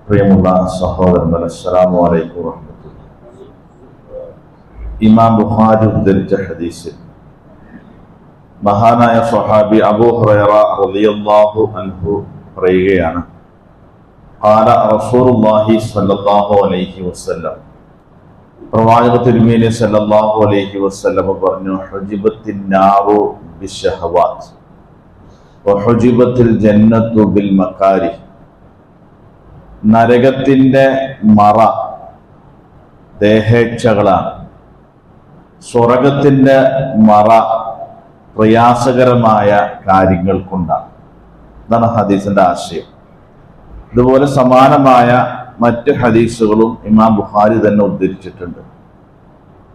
പ്രിയമുള്ള സഹോദരന്മാരെ, അസ്സലാമു അലൈക്കും വറഹ്മത്തുള്ളാഹി. ഇമാം ബുഖാരി ഉദ്ധരിച്ച ഹദീസിൽ മഹാനായ സ്വഹാബി അബൂ ഹുറൈറ റളിയല്ലാഹു അൻഹു പറയുകയാണ്, ഖാല റസൂലുള്ളാഹി സ്വല്ലല്ലാഹു അലൈഹി വസല്ലം, പ്രവാചക തിരുമേനി സല്ലല്ലാഹു അലൈഹി വസല്ലം പറഞ്ഞു, ഹുജിബത്തിൻ നാറു ബിശ്ശഹവാത്ത് വഹുജിബത്തിൽ ജന്നത്തു ബിൽ മകാരിഹ്. നരകത്തിന്റെ മറ ദേഹേച്ഛകളാണ്, സ്വർഗത്തിന്റെ മറ പ്രയാസകരമായ കാര്യങ്ങൾ കൊണ്ടാണ്. ഇതാണ് ഹദീസിന്റെ ആശയം. ഇതുപോലെ സമാനമായ മറ്റ് ഹദീസുകളും ഇമാം ബുഖാരി തന്നെ ഉദ്ധരിച്ചിട്ടുണ്ട്.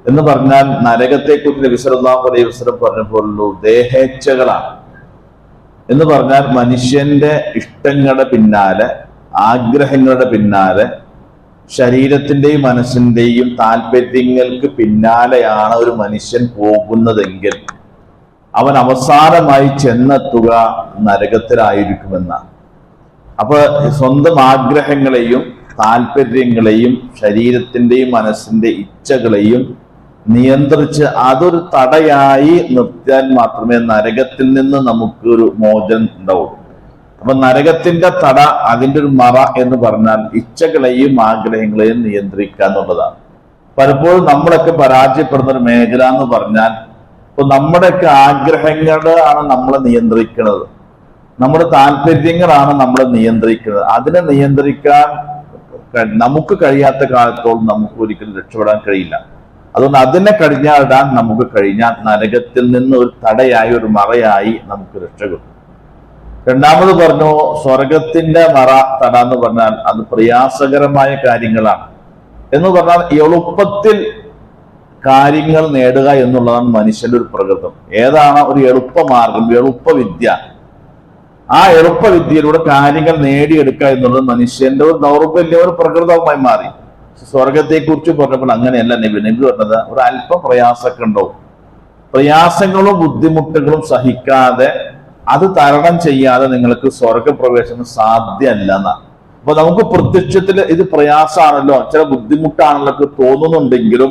എന്ന് പറഞ്ഞാൽ നരകത്തെക്കുറിച്ച് നബി സല്ലല്ലാഹു അലൈഹി വസല്ലം പറഞ്ഞപ്പോഴുള്ളൂ ദേഹേച്ഛകളാണ് എന്ന് പറഞ്ഞാൽ മനുഷ്യന്റെ ഇഷ്ടങ്ങളുടെ പിന്നാലെ, ആഗ്രഹങ്ങളുടെ പിന്നാലെ, ശരീരത്തിന്റെയും മനസ്സിന്റെയും താല്പര്യങ്ങൾക്ക് പിന്നാലെയാണ് ഒരു മനുഷ്യൻ പോകുന്നതെങ്കിൽ അവൻ അവസാനമായി ചെന്നെത്തുക നരകത്തിലായിരിക്കുമെന്നാണ്. അപ്പൊ സ്വന്തം ആഗ്രഹങ്ങളെയും താല്പര്യങ്ങളെയും ശരീരത്തിന്റെയും മനസ്സിന്റെ ഇച്ഛകളെയും നിയന്ത്രിച്ച് അതൊരു തടയായി നിർത്തിയാൽ മാത്രമേ നരകത്തിൽ നിന്ന് നമുക്ക് ഒരു മോചനം ഉണ്ടാവുള്ളൂ. അപ്പൊ നരകത്തിന്റെ തട, അതിൻ്റെ ഒരു മറ എന്ന് പറഞ്ഞാൽ ഇച്ഛകളെയും ആഗ്രഹങ്ങളെയും നിയന്ത്രിക്കുക എന്നുള്ളതാണ്. പലപ്പോഴും നമ്മളൊക്കെ പരാജയപ്പെടുന്ന ഒരു മേഖല എന്ന് പറഞ്ഞാൽ, ഇപ്പൊ നമ്മുടെയൊക്കെ ആഗ്രഹങ്ങളാണ് നമ്മളെ നിയന്ത്രിക്കുന്നത്, നമ്മുടെ താല്പര്യങ്ങളാണ് നമ്മളെ നിയന്ത്രിക്കുന്നത്. അതിനെ നിയന്ത്രിക്കാൻ നമുക്ക് കഴിയാത്ത കാലത്തോളം നമുക്ക് ഒരിക്കലും രക്ഷപ്പെടാൻ കഴിയില്ല. അതുകൊണ്ട് അതിനെ കഴിഞ്ഞാടാൻ നമുക്ക് കഴിഞ്ഞാൽ നരകത്തിൽ നിന്ന് ഒരു തടയായി, ഒരു മറയായി നമുക്ക് രക്ഷ കിട്ടും. രണ്ടാമത് പറഞ്ഞു, സ്വർഗത്തിന്റെ മറ, തട എന്ന് പറഞ്ഞാൽ അത് പ്രയാസകരമായ കാര്യങ്ങളാണ്. എന്ന് പറഞ്ഞാൽ എളുപ്പത്തിൽ കാര്യങ്ങൾ നേടുക എന്നുള്ളതാണ് മനുഷ്യന്റെ ഒരു പ്രകൃതം. ഏതാണ് ഒരു എളുപ്പമാർഗം, എളുപ്പവിദ്യ? ആ എളുപ്പവിദ്യയിലൂടെ കാര്യങ്ങൾ നേടിയെടുക്കുക എന്നുള്ളത് മനുഷ്യന്റെ ഒരു ദൗർബല്യ, ഒരു പ്രകൃതവുമായി മാറി. സ്വർഗത്തെ കുറിച്ച് പറഞ്ഞപ്പോൾ അങ്ങനെയല്ല നബി പറഞ്ഞത്. ഒരു അല്പം പ്രയാസമൊക്കെ ഉണ്ടാവും, പ്രയാസങ്ങളും ബുദ്ധിമുട്ടുകളും സഹിക്കാതെ അത് തരണം ചെയ്യാതെ നിങ്ങൾക്ക് സ്വർഗപ്രവേശനം സാധ്യമല്ല എന്നാണ്. അപ്പൊ നമുക്ക് പ്രത്യക്ഷത്തിൽ ഇത് പ്രയാസമാണല്ലോ, ചില ബുദ്ധിമുട്ടാണല്ലോ തോന്നുന്നുണ്ടെങ്കിലും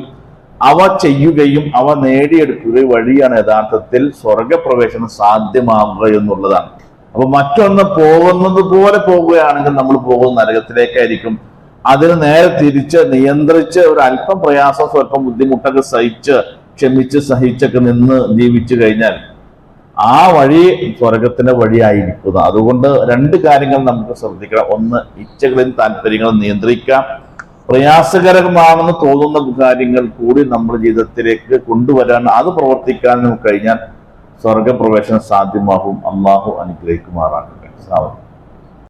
അവ ചെയ്യുകയും അവ നേടിയെടുക്കുകയും വഴിയാണ് യഥാർത്ഥത്തിൽ സ്വർഗപ്രവേശനം സാധ്യമാവുക എന്നുള്ളതാണ്. അപ്പൊ മറ്റൊന്ന് പോകുന്നത് പോലെ പോകുകയാണെങ്കിൽ നമ്മൾ പോകുന്ന നരകത്തിലേക്കായിരിക്കും. അതിന് നേരെ തിരിച്ച് നിയന്ത്രിച്ച് ഒരു അല്പം പ്രയാസം, സ്വല്പം ബുദ്ധിമുട്ടൊക്കെ സഹിച്ച്, ക്ഷമിച്ച് സഹിച്ചൊക്കെ നിന്ന് ജീവിച്ചു കഴിഞ്ഞാൽ ആ വഴി സ്വർഗത്തിന്റെ വഴിയായിരിക്കുക. അതുകൊണ്ട് രണ്ട് കാര്യങ്ങൾ നമുക്ക് ശ്രദ്ധിക്കണം. ഒന്ന്, ഇച്ഛകളും താല്പര്യങ്ങളും നിയന്ത്രിക്കാം. പ്രയാസകരമാണെന്ന് തോന്നുന്ന കാര്യങ്ങൾ കൂടി നമ്മുടെ ജീവിതത്തിലേക്ക് കൊണ്ടുവരാൻ, അത് പ്രവർത്തിക്കാൻ നമുക്ക് കഴിഞ്ഞാൽ സ്വർഗപ്രവേശനം സാധ്യമാകും. അള്ളാഹു അനുഗ്രഹിക്കുമാറാകട്ടെ.